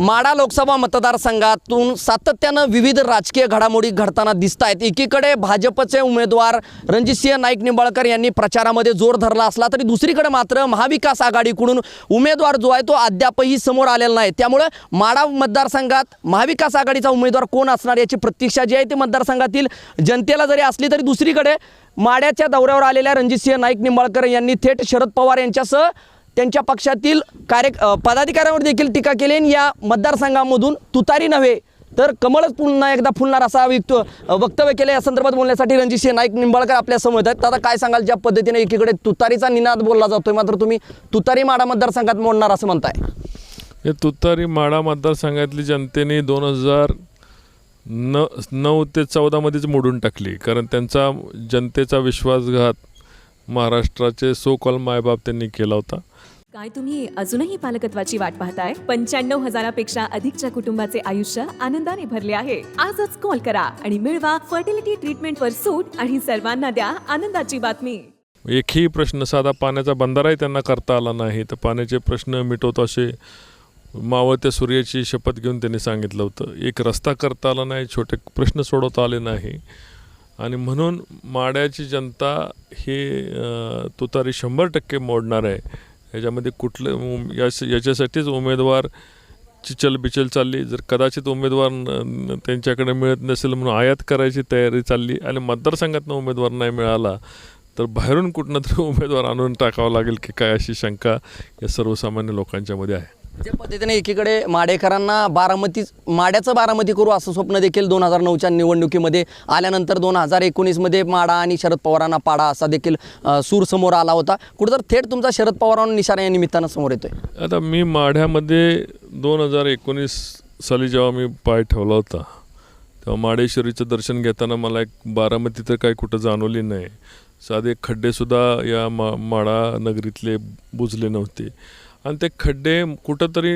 माढा लोकसभा मतदारसंघातून सातत्यानं विविध राजकीय घडामोडी घडताना दिसत आहेत। एकीकडे भाजपचे उमेदवार रणजितसिंह नाईक निंबाळकर यांनी प्रचारामध्ये जोर धरला असला तरी दुसरीकडे मात्र महाविकास आघाडीकडून उमेदवार जो आहे तो अद्यापही समोर आलेला नाही। त्यामुळे माढा मतदारसंघात महाविकास आघाडीचा उमेदवार कोण असणार याची प्रतीक्षा जी आहे ती मतदारसंघातील जनतेला जरी असली तरी दुसरीकडे माढ्याच्या दौऱ्यावर आलेल्या रणजितसिंह नाईक निंबाळकर यांनी थेट शरद पवार यांच्यासह त्यांच्या पक्षातील पदाधिकाऱ्यांवर देखील टीका केली आणि या मतदारसंघामधून तुतारी नव्हे तर कमळच पुन्हा एकदा फुलणार असा वक्तव्य केले। या संदर्भात बोलण्यासाठी रणजितसिंह नाईक निंबाळकर आपल्या समोर आहेत। आता काय सांगाल, ज्या पद्धतीने एकीकडे तुतारीचा निनाद बोलला जातोय मात्र तुम्ही तुतारी माढा मतदारसंघात मोडणार असं म्हणताय? हे तुतारी माढा मतदारसंघातली जनतेने 2009 ते 14 मध्येच मोडून टाकली, कारण त्यांचा जनतेचा विश्वासघात महाराष्ट्राचे सो कॉल मायबाप त्यांनी केला होता। काय तुम्ही अजूनही पालकत्वाची वाट पाहताय? 95,000पेक्षा अधिकच्या कुटुंबाचे आयुष्य आनंदाने भरले आहे। आजच कॉल करा आणि मिळवा फर्टिलिटी ट्रीटमेंटवर सूट आणि सर्वांना द्या आनंदाची बातमी। एकही प्रश्न, साधा पाण्याचा बंधाराही त्यांना करता आला नाही, तर पाण्याचे प्रश्न मिटवतो असे मावळत्या सूर्याची शपथ घेऊन त्यांनी सांगितलं होतं। एक रस्ता करता आला नाही, छोटे प्रश्न सोडवता आले नाही, आणि म्हणून माढ्याची जनता हे तुतारी 100% मोडणार आहे। ह्याच्यामध्ये कुठलं याच्यासाठीच उमेदवारची चलबिचल चालली। जर कदाचित उमेदवार त्यांच्याकडे मिळत नसेल म्हणून आयात करायची तयारी चालली, आणि मतदारसंघातनं उमेदवार नाही मिळाला तर बाहेरून कुठनं तरी उमेदवार आणून टाकावं लागेल की काय, अशी शंका या सर्वसामान्य लोकांच्यामध्ये आहे। ज्या पद्धतीने एकीकडे माढेकरांना माढ्याचं बारामती करू असं स्वप्न देखील 2009च्या निवडणुकीमध्ये आल्यानंतर 2019मध्ये माढा आणि शरद पवारांना पाडा असा देखील सूर समोर आला होता। कुठेतरी थेट तुमचा शरद पवारांना निशाणा या निमित्तानं समोर येतोय। आता मी माढ्यामध्ये 2019 साली जेव्हा मी पाय ठेवला होता तेव्हा माढेश्वरीचं दर्शन घेताना मला एक बारामती तर काही कुठं जाणवली नाही। साधे खड्डेसुद्धा या माढा नगरीतले बुजले नव्हते, आणि ते खड्डे कुठंतरी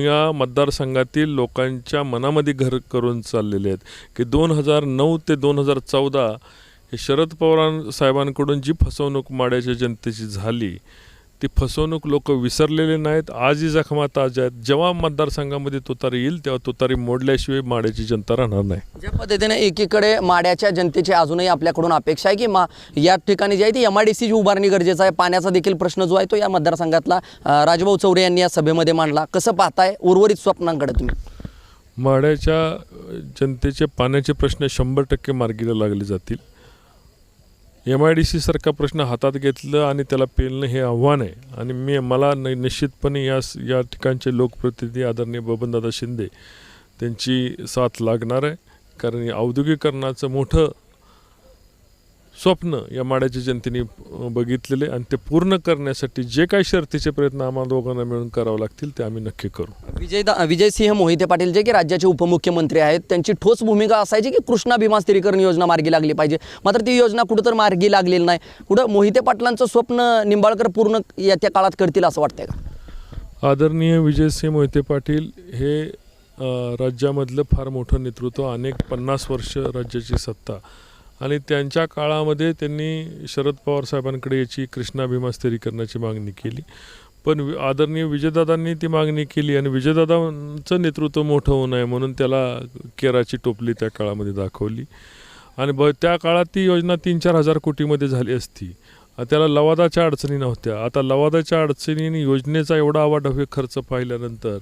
या मतदारसंघातील लोकांच्या मनामध्ये घर करून चाललेले आहेत की 2009 ते 2014 हे शरद पवार साहेबांकडून जी फसवणूक माढ्याच्या जनतेची झाली ती फसवणूक लोक विसरलेले नाहीत। आजही जखमा ताज्या आहेत। जेव्हा मतदारसंघामध्ये तुतारी येईल तेव्हा तुतारी मोडल्याशिवाय माढ्याची जनता राहणार नाही। ज्या पद्धतीने एकीकडे माढ्याच्या जनतेची अजूनही आपल्याकडून अपेक्षा आहे की या ठिकाणी जी आहे ती MIDCची उभारणी गरजेचं आहे। पाण्याचा देखील प्रश्न जो आहे तो या मतदारसंघातला राजभाऊ चौरे यांनी या सभेमध्ये मांडला। कसं पाहताय उर्वरित स्वप्नांकडे तुम्ही? माढ्याच्या जनतेचे पाण्याचे प्रश्न 100% मार्गीला लागले जातील। MIDC सारखा प्रश्न हातात घेतलं आणि त्याला पेलणं हे आव्हान आहे, आणि मला निश्चितपणे या ठिकाणचे लोकप्रतिनिधी आदरणीय बबनदादा शिंदे त्यांची साथ लागणार आहे, कारण औद्योगिकरणाचं मोठं स्वप्न या माढ्याच्या जनतेने बघितलेले, आणि ते पूर्ण करण्यासाठी जे काही शर्तीचे प्रयत्न आम्हाला दोघांना मिळून करावं लागतील ते आम्ही नक्की करू। विजयसिंह मोहिते पाटील जे की राज्याचे उपमुख्यमंत्री आहेत त्यांची ठोस भूमिका असायची की कृष्णा भीमा स्थिरीकरण योजना मार्गी लागली पाहिजे, मात्र ती योजना कुठं तर मार्गी लागलेली नाही। कुठं मोहिते पाटलांचं स्वप्न निंबाळकर पूर्ण येत्या काळात करतील असं वाटतंय का? आदरणीय विजयसिंह मोहिते पाटील हे राज्यामधलं फार मोठं नेतृत्व, अनेक 50 वर्ष राज्याची सत्ता, आणि त्यांच्या काळामध्ये त्यांनी शरद पवार साहेबांकडे याची कृष्णा भीमा स्थिरीकरणाची मागणी केली, पण आदरणीय विजयदादांनी ती मागणी केली, आणि विजयदादांचं नेतृत्व मोठं होऊ नये म्हणून त्याला केराची टोपली त्या काळामध्ये दाखवली, आणि त्या काळात ती योजना 3-4 हजार कोटीमध्ये झाली असती। त्याला लवादाच्या अडचणी नव्हत्या। आता लवादाच्या अडचणीने योजनेचा एवढा आवाढव्य खर्च पाहिल्यानंतर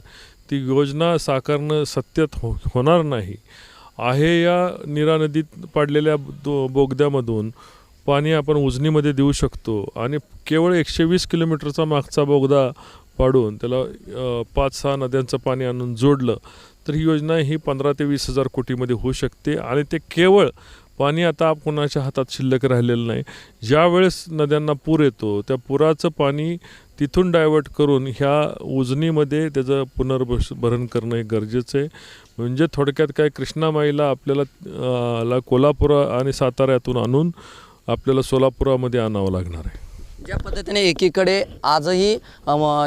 ती योजना साकारणं सत्यात होणार नाही आहे। या नीरा नदीत पाडलेल्या बोगद्यामधून पाणी आपण उजनीमध्ये देऊ शकतो, आणि केवळ 120 किलोमीटरचा मागचा बोगदा पाडून त्याला 5-6 नद्यांचं पाणी आणून जोडलं तर ही योजना ही 15 ते 20 हजार कोटीमध्ये होऊ शकते, आणि ते केवळ पाणी आता कोणाच्या हातात शिल्लक राहिलेलं नाही। ज्या वेळेस नद्यांना पूर येतो त्या पुराचं पाणी तिथून डायव्हर्ट करून ह्या उजनीमध्ये त्याचं पुनर्भरण करणं हे गरजेचं आहे। म्हणजे थोडक्यात काय, कृष्णामाईला आपल्याला कोल्हापूर आणि साताऱ्यातून आणून आपल्याला सोलापुरामध्ये आणावं लागणार आहे। ज्या पद्धतीने एकीकडे आजही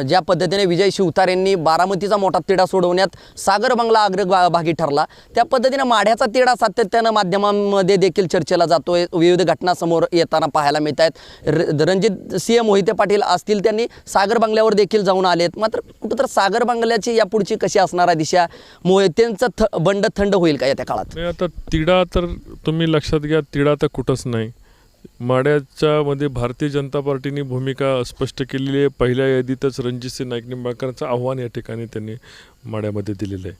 ज्या पद्धतीने विजय शिवतारेंनी बारामतीचा मोठा तिढा सोडवण्यात सागर बंगला अग्रभागी ठरला, त्या पद्धतीने माढ्याचा तिढा सातत्यानं माध्यमांमध्ये देखील चर्चेला जातोय. विविध घटना समोर येताना पाहायला मिळत आहेत. रणजित सिंह मोहिते पाटील असतील, त्यांनी सागर बंगल्यावर देखील जाऊन आलेत. मात्र कुठंतर सागर बंगल्याची यापुढची कशी असणार आहे दिशा, मोहितेंचं बंड थंड होईल का त्या काळात? नाही, आता तिढा तर तुम्ही लक्षात घ्या, तिढा तर कुठंच नाही. माढ्याच्या मध्ये भारतीय जनता पार्टीने भूमिका स्पष्ट केलेली आहे. पहिल्या यादीतच रणजितसिंह नाईक निंबाळकरांचं आव्हान या ठिकाणी त्यांनी माढ्यामध्ये दिलेलं आहे.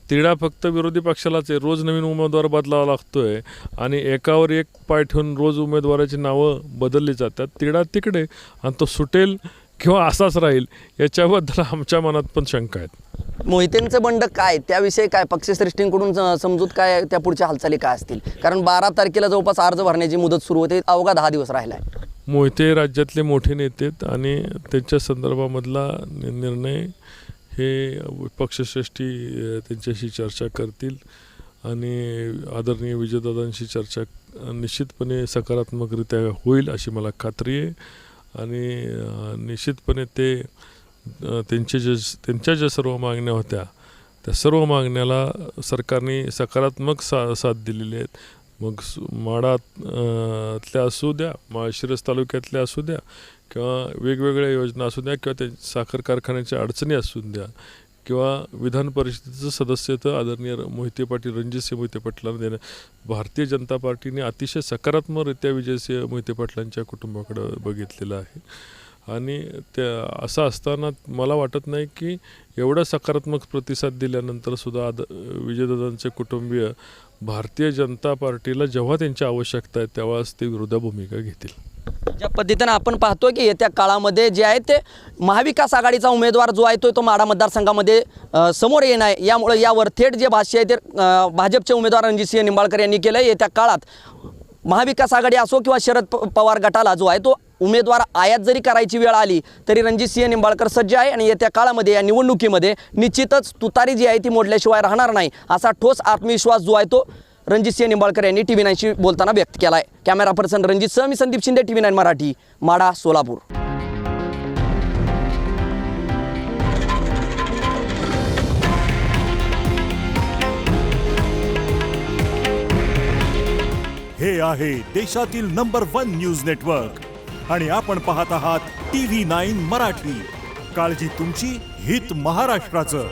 तिढा फक्त विरोधी पक्षालाच आहे. रोज नवीन उमेदवार बदलावा लागतोय आणि एकावर एक पाय ठेवून रोज उमेदवाराची नावं बदलली जातात. तिढा तिकडे आणि तो सुटेल किंवा असाच राहील याच्याबद्दल आमच्या मनात पण शंका आहेत. मोहितेंचं बंड काय, त्याविषयी काय पक्षश्रेष्ठींकडून समजूत काय, त्या पुढच्या हालचाली काय असतील? कारण 12 तारखेला जवळपास अर्ज भरण्याची मुदत सुरू होते, अवघा 10 दिवस राहिला आहे. मोहिते राज्यातले मोठे नेते आहेत आणि त्यांच्या संदर्भामधला निर्णय हे पक्षश्रेष्ठी त्यांच्याशी चर्चा करतील आणि आदरणीय विजयदादांशी चर्चा निश्चितपणे सकारात्मकरित्या होईल अशी मला खात्री आहे. आणि निश्चितपणे ते त्यांच्या ज्या सर्व मागण्या होत्या त्या सर्व मागण्याला सरकारने सकारात्मक साथ दिलेली आहेत. मग माढातल्या असू द्या, माळशिरस तालुक्यातल्या असू द्या किंवा वेगवेगळ्या योजना असू द्या किंवा त्या साखर कारखान्याच्या अडचणी असू द्या किंवा विधान परिषदेचं सदस्यत्व आदरणीय मोहिते पाटील रणजितसिंह मोहिते पाटलांना देणं, भारतीय जनता पार्टीने अतिशय सकारात्मकरित्या विजयसिंह मोहिते पाटलांच्या कुटुंबाकडे बघितलेलं आहे. आणि त्या असं असताना मला वाटत नाही की एवढा सकारात्मक प्रतिसाद दिल्यानंतरसुद्धा विजयदादांचे कुटुंबीय भारतीय जनता पार्टीला जेव्हा त्यांची आवश्यकता आहे तेव्हाच ते विरोधी भूमिका घेतील. ज्या पद्धतीनं आपण पाहतो की येत्या काळामध्ये जे आहे ते महाविकास आघाडीचा उमेदवार जो आहे तो माढा मतदारसंघामध्ये समोर येणार आहे. यामुळे यावर थेट जे भाष्य आहे ते भाजपचे उमेदवार रणजितसिंह निंबाळकर यांनी केलं. येत्या काळात महाविकास आघाडी असो किंवा शरद पवार गटाला जो आहे तो उमेदवार आयात जरी करायची वेळ आली तरी रणजितसिंह निंबाळकर सज्ज आहे आणि येत्या काळामध्ये या निवडणुकीमध्ये निश्चितच तुतारी जी आहे ती मोडल्याशिवाय राहणार नाही असा ठोस आत्मविश्वास जो आहे तो रणजितसिंह निंबाळकर यांनी TV9शी बोलताना व्यक्त केला आहे. कॅमेरा पर्सन रणजितसह मी संदीप शिंदे, TV9 मराठी, माढा, सोलापूर. हे आहे देशातील नंबर 1 न्यूज नेटवर्क आणि आपण पाहत आहात TV9 मराठी. काळजी तुमची, हित महाराष्ट्राचं.